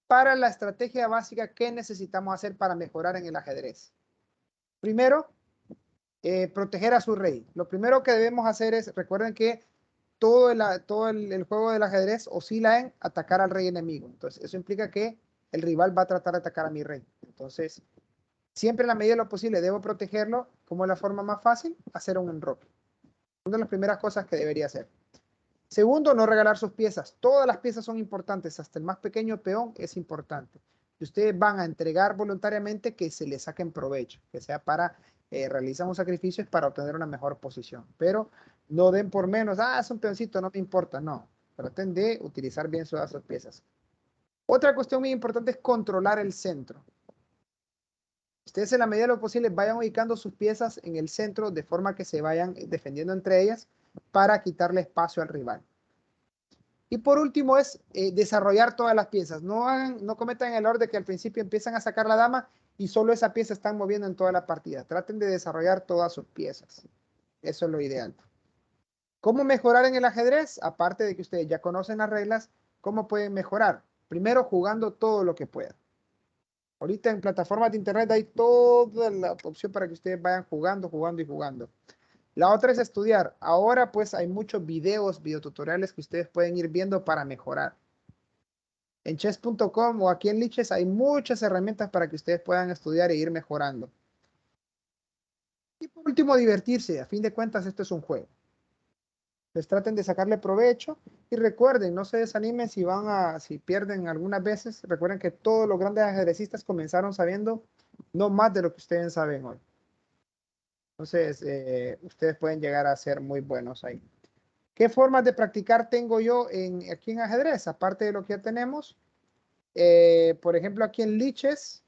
para la estrategia básica, ¿qué necesitamos hacer para mejorar en el ajedrez? Primero, proteger a su rey. Lo primero que debemos hacer es, recuerden que todo el juego del ajedrez oscila en atacar al rey enemigo. Entonces, eso implica que el rival va a tratar de atacar a mi rey. Entonces, siempre en la medida de lo posible debo protegerlo. ¿Cómo es la forma más fácil? Hacer un enroque. Una de las primeras cosas que debería hacer. Segundo, no regalar sus piezas. Todas las piezas son importantes, hasta el más pequeño peón es importante. Y ustedes van a entregar voluntariamente que se les saquen provecho, que sea para realizar un sacrificio para obtener una mejor posición. Pero no den por menos, es un peoncito, no me importa, no. Traten de utilizar bien todas sus piezas. Otra cuestión muy importante es controlar el centro. Ustedes en la medida de lo posible vayan ubicando sus piezas en el centro de forma que se vayan defendiendo entre ellas para quitarle espacio al rival. Y por último es desarrollar todas las piezas. No cometan el error de que al principio empiezan a sacar la dama y solo esa pieza están moviendo en toda la partida. Traten de desarrollar todas sus piezas. Eso es lo ideal. ¿Cómo mejorar en el ajedrez? Aparte de que ustedes ya conocen las reglas, ¿cómo pueden mejorar? Primero, jugando todo lo que puedan. Ahorita en plataformas de internet hay toda la opción para que ustedes vayan jugando y jugando. La otra es estudiar. Ahora pues hay muchos videotutoriales que ustedes pueden ir viendo para mejorar. En chess.com o aquí en Lichess hay muchas herramientas para que ustedes puedan estudiar e ir mejorando. Y por último, divertirse. A fin de cuentas, esto es un juego. Les traten de sacarle provecho y recuerden, no se desanimen si pierden algunas veces. Recuerden que todos los grandes ajedrecistas comenzaron sabiendo no más de lo que ustedes saben hoy. Entonces, ustedes pueden llegar a ser muy buenos ahí. ¿Qué formas de practicar tengo yo aquí en ajedrez? Aparte de lo que ya tenemos, por ejemplo, aquí en Lichess,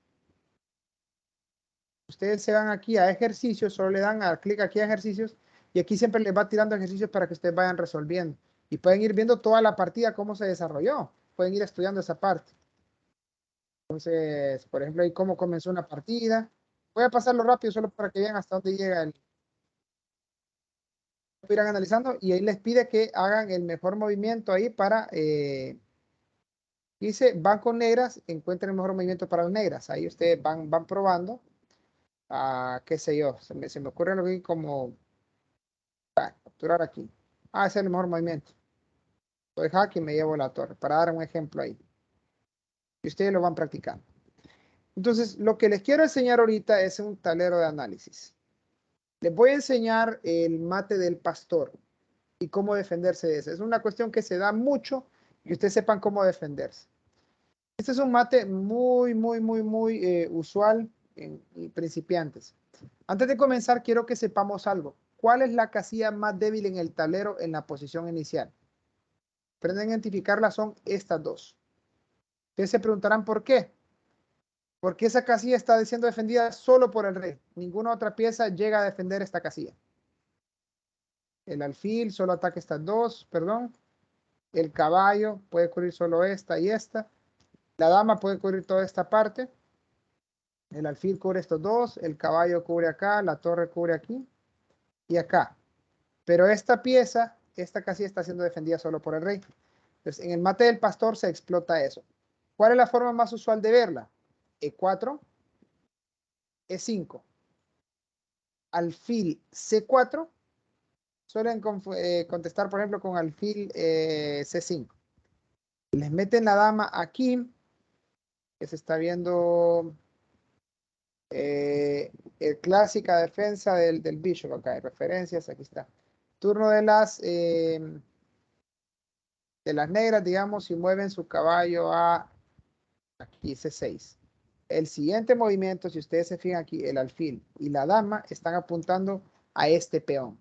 ustedes se van aquí a ejercicios, solo le dan a clic aquí a ejercicios y aquí siempre les va tirando ejercicios para que ustedes vayan resolviendo. Y pueden ir viendo toda la partida, cómo se desarrolló. Pueden ir estudiando esa parte. Entonces, por ejemplo, ahí cómo comenzó una partida. Voy a pasarlo rápido solo para que vean hasta dónde llega irán analizando y ahí les pide que hagan el mejor movimiento ahí para, dice, van con negras, encuentren el mejor movimiento para las negras. Ahí ustedes van probando, qué sé yo, se me ocurre algo aquí como, capturar aquí. Ese es el mejor movimiento. Doy jaque y me llevo la torre, para dar un ejemplo ahí. Y ustedes lo van practicando. Entonces, lo que les quiero enseñar ahorita es un tablero de análisis. Les voy a enseñar el mate del pastor y cómo defenderse de eso. Es una cuestión que se da mucho y ustedes sepan cómo defenderse. Este es un mate muy usual en principiantes. Antes de comenzar, quiero que sepamos algo. ¿Cuál es la casilla más débil en el tablero en la posición inicial? Aprenden a identificarla, son estas dos. Ustedes se preguntarán por qué. Porque esa casilla está siendo defendida solo por el rey. Ninguna otra pieza llega a defender esta casilla. El alfil solo ataca estas dos, perdón. El caballo puede cubrir solo esta y esta. La dama puede cubrir toda esta parte. El alfil cubre estos dos. El caballo cubre acá. La torre cubre aquí y acá. Pero esta pieza, esta casilla está siendo defendida solo por el rey. Entonces, en el mate del pastor se explota eso. ¿Cuál es la forma más usual de verla? E4, E5. Alfil C4. Suelen contestar, por ejemplo, con alfil C5. Les meten la dama aquí, que se está viendo clásica defensa del bishop acá, referencias, aquí está. Turno de las negras, digamos, y mueven su caballo a aquí C6. El siguiente movimiento, si ustedes se fijan aquí, el alfil y la dama están apuntando a este peón.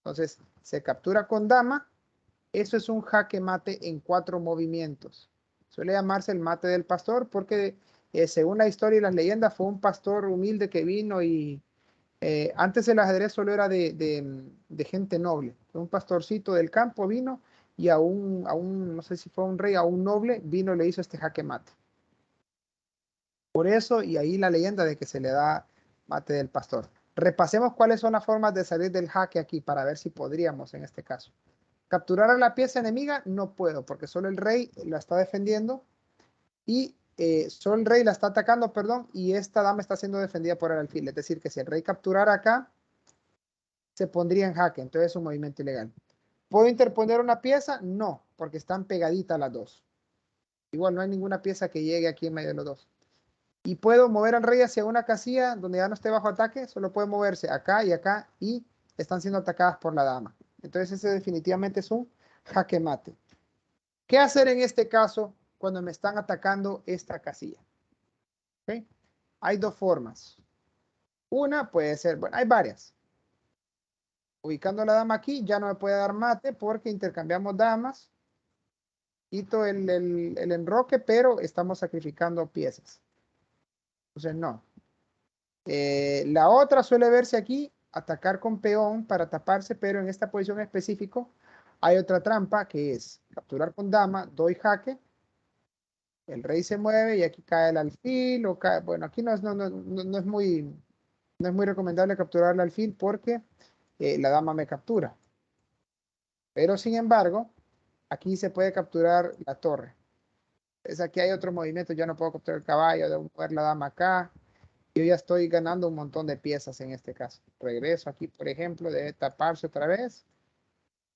Entonces, se captura con dama. Eso es un jaque mate en 4 movimientos. Suele llamarse el mate del pastor porque según la historia y las leyendas fue un pastor humilde que vino y antes el ajedrez solo era de gente noble. Fue un pastorcito del campo vino y no sé si fue un rey, a un noble vino y le hizo este jaque mate. Por eso, y ahí la leyenda de que se le da mate del pastor. Repasemos cuáles son las formas de salir del jaque aquí para ver si podríamos en este caso. Capturar a la pieza enemiga no puedo porque solo el rey la está defendiendo y solo el rey la está atacando, perdón, y esta dama está siendo defendida por el alfil. Es decir, que si el rey capturara acá, se pondría en jaque, entonces es un movimiento ilegal. ¿Puedo interponer una pieza? No, porque están pegaditas las dos. Igual no hay ninguna pieza que llegue aquí en medio de los dos. Y puedo mover al rey hacia una casilla donde ya no esté bajo ataque, solo puede moverse acá y están siendo atacadas por la dama. Entonces ese definitivamente es un jaque mate. ¿Qué hacer en este caso cuando me están atacando esta casilla? ¿Okay? Hay dos formas. Una puede ser, bueno, hay varias. Ubicando la dama aquí, ya no me puede dar mate porque intercambiamos damas. Quito el enroque, pero estamos sacrificando piezas. Entonces, no. La otra suele verse aquí, atacar con peón para taparse, pero en esta posición específico hay otra trampa que es capturar con dama, doy jaque, el rey se mueve y aquí cae el alfil, o cae, bueno, aquí no es muy recomendable capturar el alfil porque la dama me captura. Pero sin embargo, aquí se puede capturar la torre. Entonces aquí hay otro movimiento, ya no puedo capturar el caballo, debo mover la dama acá. Yo ya estoy ganando un montón de piezas en este caso. Regreso aquí, por ejemplo, debe taparse otra vez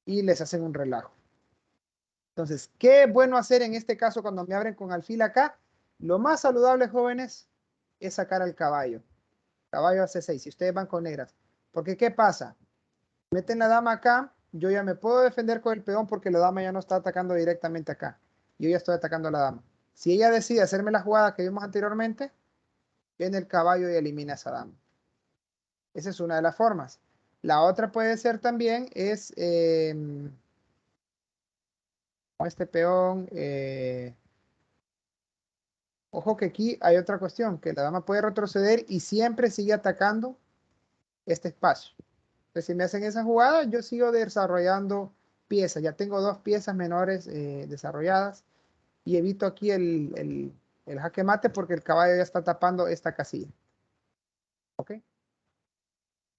y les hacen un relajo. Entonces, ¿qué es bueno hacer en este caso cuando me abren con alfil acá? Lo más saludable, jóvenes, es sacar al caballo. Caballo a C6, si ustedes van con negras. Porque, ¿qué pasa? Meten la dama acá, yo ya me puedo defender con el peón porque la dama ya no está atacando directamente acá. Yo ya estoy atacando a la dama. Si ella decide hacerme la jugada que vimos anteriormente, viene el caballo y elimina a esa dama. Esa es una de las formas. La otra puede ser también es este peón. Ojo que aquí hay otra cuestión, que la dama puede retroceder y siempre sigue atacando este espacio. Entonces, si me hacen esa jugada, yo sigo desarrollando piezas. Ya tengo 2 piezas menores desarrolladas y evito aquí el jaque mate porque el caballo ya está tapando esta casilla. ¿Ok?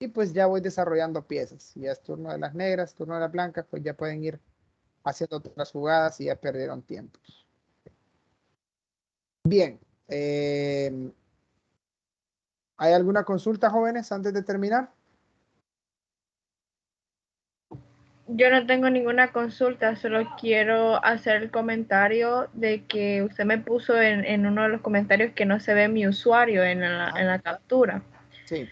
Y pues ya voy desarrollando piezas. Ya es turno de las negras, turno de las blancas, pues ya pueden ir haciendo otras jugadas y ya perdieron tiempo. Bien. ¿Hay alguna consulta, jóvenes, antes de terminar? Yo no tengo ninguna consulta, solo quiero hacer el comentario de que usted me puso en uno de los comentarios que no se ve mi usuario en la captura. Sí.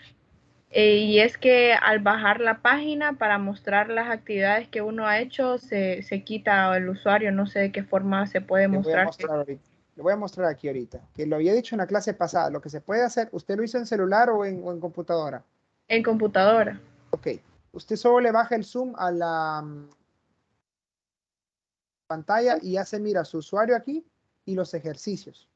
Y es que al bajar la página para mostrar las actividades que uno ha hecho, se quita el usuario. No sé de qué forma se puede Le voy a mostrar. mostrar ahorita. Le voy a mostrar aquí ahorita. Que lo había dicho en la clase pasada. Lo que se puede hacer, ¿usted lo hizo en celular o en computadora? En computadora. Ok. Usted solo le baja el zoom a la pantalla y ya se mira su usuario aquí y los ejercicios.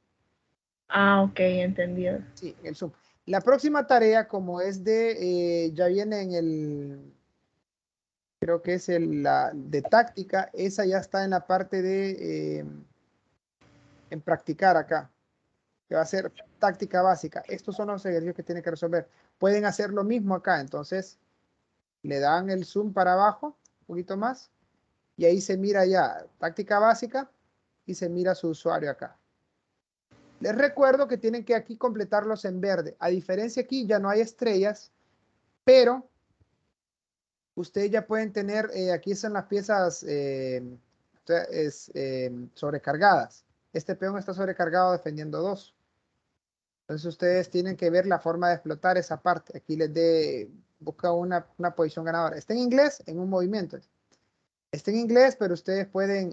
Ah, ok, entendido. Sí, el zoom. La próxima tarea, como es ya viene en el, creo que es la de táctica, esa ya está en la parte en practicar acá, que va a ser táctica básica. Estos son los ejercicios que tienen que resolver. Pueden hacer lo mismo acá, entonces le dan el zoom para abajo, un poquito más, y ahí se mira ya táctica básica y se mira su usuario acá. Les recuerdo que tienen que aquí completarlos en verde. A diferencia aquí ya no hay estrellas, pero ustedes ya pueden tener, aquí están las piezas sobrecargadas. Este peón está sobrecargado defendiendo 2. Entonces ustedes tienen que ver la forma de explotar esa parte. Aquí busca una posición ganadora. Está en inglés, en un movimiento. Está en inglés, pero ustedes pueden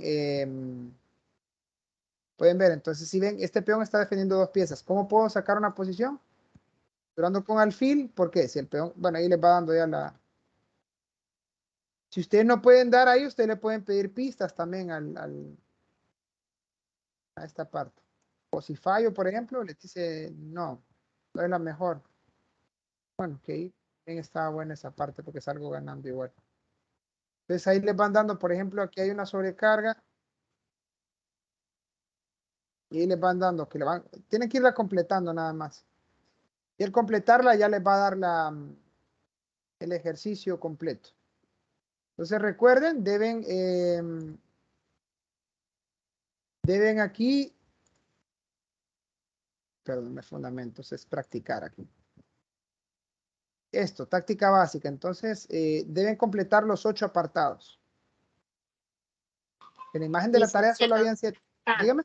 ver. Entonces, si ven, este peón está defendiendo 2 piezas. ¿Cómo puedo sacar una posición? Durando con alfil. ¿Por qué? Si el peón, bueno, ahí les va dando ya la... Si ustedes no pueden dar ahí, ustedes le pueden pedir pistas también a esta parte. O si fallo, por ejemplo, les dice, no es la mejor. Bueno, que ahí bien estaba buena esa parte porque salgo ganando igual. Entonces ahí les van dando, por ejemplo, aquí hay una sobrecarga. Y ahí les van dando, tienen que irla completando nada más. Y al completarla ya les va a dar el ejercicio completo. Entonces recuerden, deben aquí, perdón, me fundamentos, es practicar aquí. Esto, táctica básica. Entonces, deben completar los 8 apartados. En la imagen de la tarea solo habían 7. Dígame,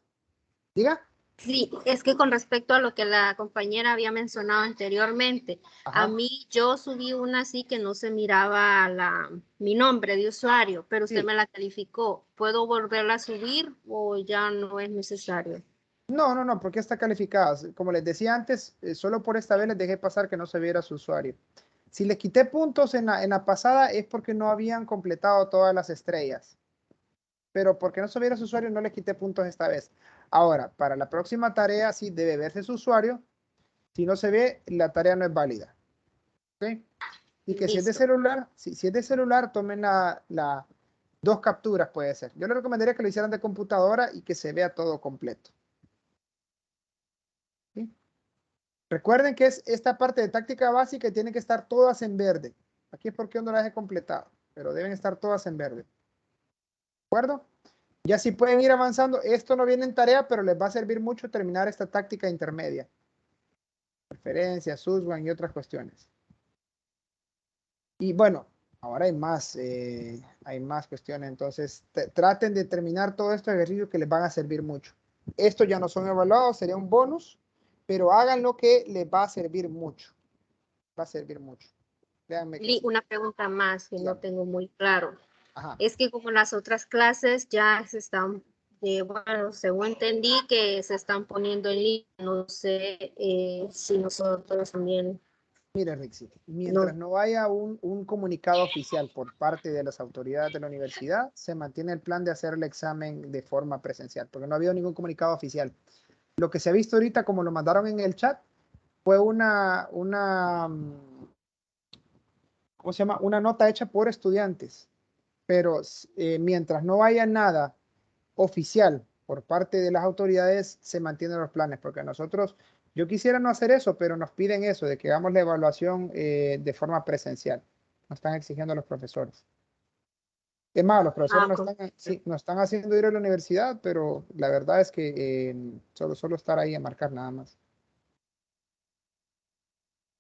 diga. Sí, es que con respecto a lo que la compañera había mencionado anteriormente, Ajá. a mí yo subí una así que no se miraba mi nombre de usuario, pero usted Sí. me la calificó. ¿Puedo volverla a subir o ya no es necesario? No, porque está calificada. Como les decía antes, solo por esta vez les dejé pasar que no se viera su usuario. Si les quité puntos en la pasada es porque no habían completado todas las estrellas. Pero porque no se viera su usuario no les quité puntos esta vez. Ahora, para la próxima tarea sí debe verse su usuario. Si no se ve, la tarea no es válida. ¿Ok? Y que si es de celular, si es de celular, tomen la 2 capturas puede ser. Yo les recomendaría que lo hicieran de computadora y que se vea todo completo. ¿Sí? Recuerden que es esta parte de táctica básica y tienen que estar todas en verde. Aquí es porque yo no las he completado, pero deben estar todas en verde. ¿De acuerdo? Ya si pueden ir avanzando, esto no viene en tarea, pero les va a servir mucho terminar esta táctica intermedia. Preferencias, SUSWAN y otras cuestiones. Y bueno, ahora hay más cuestiones, entonces traten de terminar todos estos ejercicios que les van a servir mucho. Estos ya no son evaluados, sería un bonus, pero hagan lo que les va a servir mucho. Va a servir mucho. Créanme que sí. Una pregunta más que no tengo muy claro. Ajá. Es que como las otras clases ya se están, bueno, según entendí que se están poniendo en línea, no sé si nosotros también. Mira, Rixi, mientras no haya un comunicado oficial por parte de las autoridades de la universidad, se mantiene el plan de hacer el examen de forma presencial, porque no ha habido ningún comunicado oficial. Lo que se ha visto ahorita, como lo mandaron en el chat, fue ¿cómo se llama? Una nota hecha por estudiantes, pero mientras no haya nada oficial por parte de las autoridades, se mantienen los planes, porque nosotros Yo quisiera no hacer eso, pero nos piden eso, de que hagamos la evaluación de forma presencial. Nos están exigiendo los profesores. Es más, los profesores nos están haciendo ir a la universidad, pero la verdad es que solo estar ahí a marcar nada más.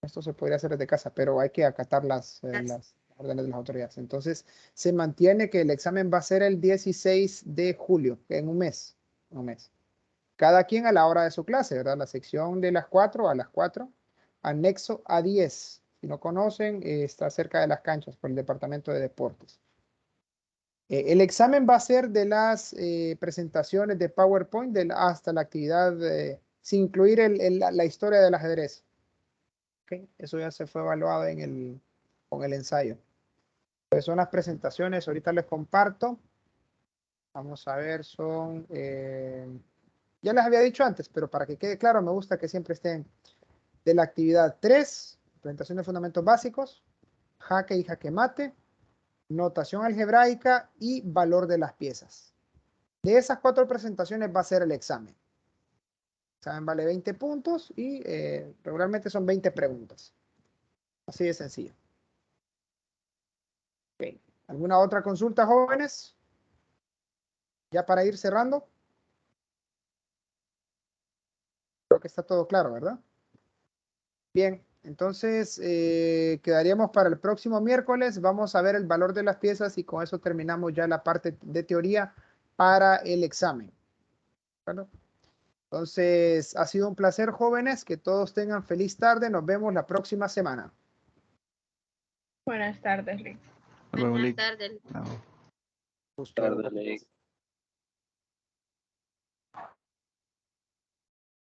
Esto se podría hacer desde casa, pero hay que acatar las órdenes de las autoridades. Entonces, se mantiene que el examen va a ser el 16 de julio, en un mes. Cada quien a la hora de su clase, ¿verdad? La sección de las 4 a las 4, anexo a 10. Si no conocen, está cerca de las canchas por el departamento de deportes. El examen va a ser de las presentaciones de PowerPoint hasta la actividad, sin incluir la historia del ajedrez. Okay. Eso ya se fue evaluado con el ensayo. Entonces son las presentaciones, ahorita les comparto. Vamos a ver, son... ya les había dicho antes, pero para que quede claro, me gusta que siempre estén de la actividad 3, presentación de fundamentos básicos, jaque y jaque mate, notación algebraica y valor de las piezas. De esas 4 presentaciones va a ser el examen. El examen vale 20 puntos y regularmente son 20 preguntas. Así de sencillo. Okay. ¿Alguna otra consulta, jóvenes? Ya para ir cerrando. Creo que está todo claro, ¿verdad? Bien, entonces quedaríamos para el próximo miércoles. Vamos a ver el valor de las piezas y con eso terminamos ya la parte de teoría para el examen. ¿Verdad? Entonces, ha sido un placer, jóvenes. Que todos tengan feliz tarde. Nos vemos la próxima semana. Buenas tardes, Lick. Buenas tardes. Buenas tardes, Lick.